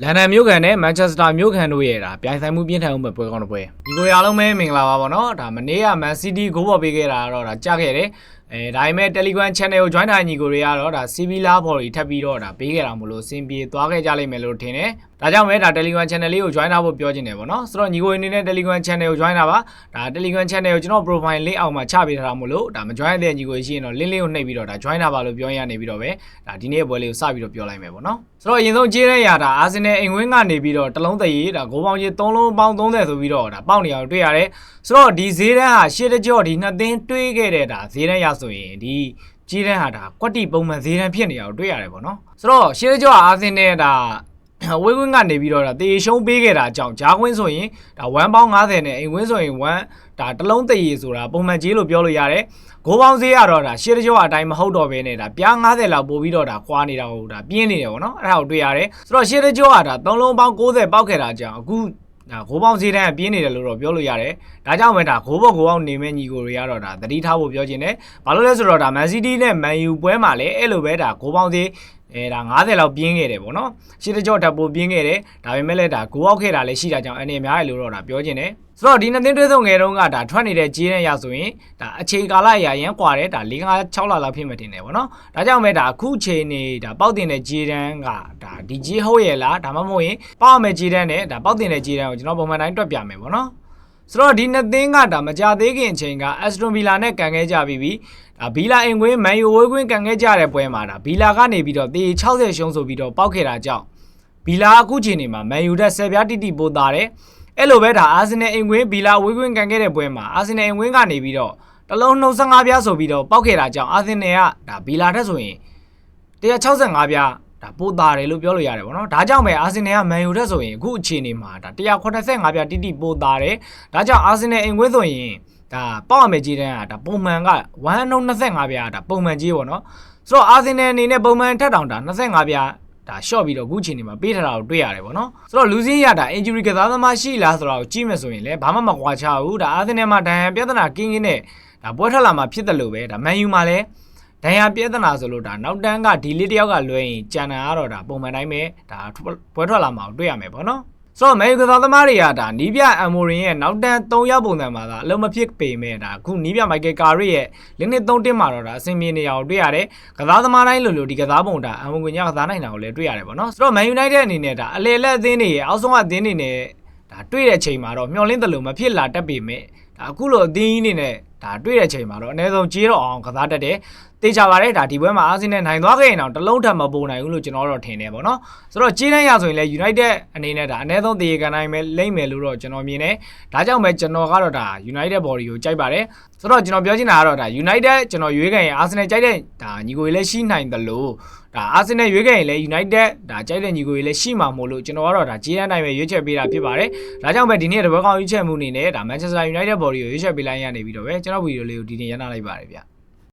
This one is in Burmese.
လန်ဒန်မြို့ကန်နဲ့မန်ချက်စတာမြို့ကန်တို့ရဲ့ဒါပြိုင်ဆိုင်မှုပြင်းထန်မှုပဲပွဲကောင်းတဲ့ပွဲဒီကိုရအားလုံးပဲမင်္ဂလာပါဗောနော်ဒါမနေ့ကမန်စီးတီးဂိုးပေါ်ပေးခဲ့တာတော့ဒါကြားခဲ့တယ်ဒါပေမဲ့ Telegram Channel ကို join ထားညီကိုတွေကတော့ဒါ CV လာဖော်တွေထပ်ပြီးတော့ဒါပေးခဲ့တာမလို့အဆင်ပြေသွားခဲ့ကြလိမ့်မယ်လို့ထင်တယ်ဒါကြောင့်ပဲဒါ Telegram Channel လေးကို join ထားဖို့ပြောချင်တယ်ဗောနော်ဆိုတော့ညီကိုအနေနဲ့ Telegram Channel ကို join တာပါဒါ Telegram Channel ကိုကျွန်တော် profile link အောက်မှာချပေးထားတာမလို့ဒါမ join တဲ့ညီကိုရှိရင်တော့ link လေးကိုနှိပ်ပြီးတော့ဒါ join ထားပါလို့ပြောရနေပြီးတော့ပဲဒါဒီနေ့ပွဲလေးကိုစပြီးတော့ပြောလိုက်မယ်ဗောနော်ဆိုတော့အရင်ဆုံးကြေးတဲ့ရာဒါ Arsenal အိမ်ဝင်းကနေပြီးတော့တလုံးတရေဒါဂိုးပေါင်းကြီး3လုံးပေါင်း30ဆိုပြီးတော့ဒါပေါက်နေအောင်တွေ့ရတယ်ဆိုတော့ဒီဈေးတန်းဟာရှေ့တကြော့ဒီနှစ်သင်းတွေးခဲ့တဲ့ဒါဈေးတန်းရဆိုရင်ဒီကြီးတန်းဟာဒါကွက်တီပုံမှန်ဈေးတန်းဖြစ်နေအောင်တွေ့ရတယ်ပေါ့နော်ဆိုတော့ရှေ့ကြော့အာဆင်နယ်ဒါဝေးကွင်းကနေပြီးတော့ဒါတေရှုံးပေးခဲ့တာကြောင့်ဂျာကွင်းဆိုရင်ဒါ1ပေါင်း50နဲ့အိမ်ဝင်းဆိုရင်1ဒါတလုံးတရေဆိုတာပုံမှန်ကြီးလို့ပြောလို့ရတယ်ဂိုးပေါင်းဈေးကတော့ဒါရှေ့ကြော့အတိုင်းမဟုတ်တော့ဘဲနဲ့ဒါပြား90လောက်ပို့ပြီးတော့ဒါခွာနေတာဟိုဒါပြင်းနေတယ်ပေါ့နော်အဲ့ဒါကိုတွေ့ရတယ်ဆိုတော့ရှေ့ကြော့ကဒါ3လုံးပေါင်း90ပေါက်ခဲ့တာကြောင့်အခုဒါဂိုးပေါင်းဈေးတန်းပြင်းနေတယ်လို့တော့ပြောလို့ရတယ်ဒါကြောင့်ပဲဒါဂိုးဘော့ဂိုးအောင်နေမဲ့ညီကိုတွေကတော့ဒါသတိထားဖို့ပြောချင်တယ်ဘာလို့လဲဆိုတော့ဒါမန်စီးတီးနဲ့မန်ယူပွဲမှာလည်းအဲ့လိုပဲဒါဂိုးပေါင်းဈေးဒါ90လောက်ပြင်းခဲ့တယ်ပေါ့နော်ရှစ်တကြော့တက်ပိုပြင်းခဲ့တယ်ဒါပေမဲ့လည်းဒါဂိုးအောက်ခဲ့တာလည်းရှိတာကြောင့်အနေအများရလို့တော့ဒါပြောချင်တယ်ဆိုတော့ဒီနှစ်သင်းတွဲဆုံငယ်တုန်းကဒါထွက်နေတဲ့ကြေးနဲ့ရဆိုရင်ဒါအချိန်ကာလအရာရန်ကွာတယ်ဒါ4 5 6လလောက်ဖြစ်မှတင်တယ်ပေါ့နော်ဒါကြောင့်ပဲဒါအခုချိန်နေဒါပေါက်တင်တဲ့ကြေးတန်းကဒါဒီကြေးဟုတ်ရဲ့လားဒါမှမဟုတ်ရင်ပေါက်မဲ့ကြေးတန်းနဲ့ဒါပေါက်တင်တဲ့ကြေးတန်းကိုကျွန်တော်ပုံမှန်တိုင်းတွက်ပြမယ်ပေါ့နော်ဆိုတော့ဒီနှစ်သင်းကဒါမကြသေးခင်အချိန်က Aston Villa နဲ့ကန်ခဲ့ကြပြီးဒါဘီလာအင်ကွင်းမန်ယူဝေးကွင်းကန်ခဲ့ကြတဲ့ပွဲမှာဒါဘီလာကနေပြီးတော့တေ60ရှုံးဆိုပြီးတော့ပောက်ခဲ့တာကြောင့်ဘီလာအခုချိန်နေမှာမန်ယူတက်10ပြားတိတိပို့တာတယ်အဲ့လိုပဲဒါအာဆင်နယ်အင်ကွင်းဘီလာဝေးကွင်းကန်ခဲ့တဲ့ပွဲမှာအာဆင်နယ်အင်ကွင်းကနေပြီးတော့တလုံး25ပြားဆိုပြီးတော့ပောက်ခဲ့တာကြောင့်အာဆင်နယ်ကဒါဘီလာတက်ဆိုရင်165ပြားဒါပို့တာတယ်လို့ပြောလို့ရတယ်ဗောနော်ဒါကြောင့်ပဲအာဆင်နယ်ကမန်ယူတက်ဆိုရင်အခုအခြေအနေမှာဒါ185ပြားတိတိပို့တာတယ်ဒါကြောင့်အာဆင်နယ်အင်ကွင်းဆိုရင်ဒါပေါက်ရမယ်ကြီးတန်းကဒါပုံမှန်က125ပြားဒါပုံမှန်ကြီးပေါ့နော်ဆိုတော့အာဆင်နယ်အနေနဲ့ပုံမှန်ထက်တောင်ဒါ25ပြားဒါ short ပြီးတော့အခုချိန်နေမှာပေးထားတာကိုတွေ့ရတယ်ပေါ့နော်ဆိုတော့လူစင်းရတာ injury ကစားသမားရှိလားဆိုတာကိုကြည့်မယ်ဆိုရင်လည်းဘာမှမကွာခြားဘူးဒါအာဆင်နယ်မှာဒဏ်ရာပြဿနာကင်းနဲ့ဒါပွဲထွက်လာမှာဖြစ်တယ်လို့ပဲဒါမန်ယူမှာလည်းဒဏ်ရာပြဿနာဆိုလို့ဒါနောက်တန်းကဒီလေးတယောက်ကလွှဲရင်ကြံတာကတော့ဒါပုံမှန်တိုင်းပဲဒါပွဲထွက်လာမှာကိုတွေ့ရမယ်ပေါ့နော်ဆိုတော့မဲယူကစားသမားတွေကဒါနီးပြအမ်မိုရင်ရဲ့နောက်တန်း3ရောက်ပုံစံမှာဒါအလုံးမဖြစ်ပေမဲ့ဒါအခုနီးပြမိုက်ကယ်ကာရီရဲ့လင်းနှစ်3တင်းမှာတော့ဒါအဆင်ပြေနေအောင်တွေ့ရတယ်ကစားသမားတိုင်းလိုဒီကစားပုံဒါအမ်မိုကွင်ညကစားနိုင်တာကိုလည်းတွေ့ရတယ်ပေါ့နော်ဆိုတော့မန်ယူနိုက်တက်အနေနဲ့ဒါအလေလက်အသင်းတွေရဲ့အောက်ဆုံးအသင်းတွေနဲ့ဒါတွေ့တဲ့အချိန်မှာတော့မျှော်လင့်တယ်လို့မဖြစ်လာတတ်ပေမဲ့ဒါအခုလိုအသင်းကြီးနေနဲ့ဒါတွေ့တဲ့အချိန်မှာတော့အနည်းဆုံးကြေးတော့အောင်ကစားတတ်တယ်တေးချပါတယ်ဒါဒီပွဲမှာအာဆင်နယ်နိုင်သွားခဲ့ရင်တော့တလုံးထပ်မပုံနိုင်ဘူးလို့ကျွန်တော်တော့ထင်တယ်ပေါ့နော်ဆိုတော့ကြေးတန်းရဆိုရင်လည်း United အနေနဲ့ဒါအနည်းဆုံးတေးကန်နိုင်မယ်လိမ့်မယ်လို့တော့ကျွန်တော်မြင်တယ်ဒါကြောင့်ပဲကျွန်တော်ကတော့ဒါ United body ကိုကြိုက်ပါတယ်ဆိုတော့ကျွန်တော်ပြောချင်တာကတော့ဒါ United ကျွန်တော်ရွေးခဲ့ရင်အာဆင်နယ်ကြိုက်တဲ့ဒါညီကိုတွေလည်းရှိနိုင်တယ်လို့ဒါအာဆင်နယ်ရွေးခဲ့ရင်လည်း United ဒါကြိုက်တဲ့ညီကိုတွေလည်းရှိမှာမို့လို့ကျွန်တော်ကတော့ဒါကြေးတန်းနိုင်ပဲရွေးချက်ပေးတာဖြစ်ပါတယ်ဒါကြောင့်ပဲဒီနေ့တပွဲကောင်းရွေးချက်မှုအနေနဲ့ဒါ Manchester United body ကိုရွေးချက်ပေးလိုက်ရနေပြီးတော့ပဲကျွန်တော်ဗီဒီယိုလေးကိုဒီနေ့ရန်နာလိုက်ပါတယ်ဗျ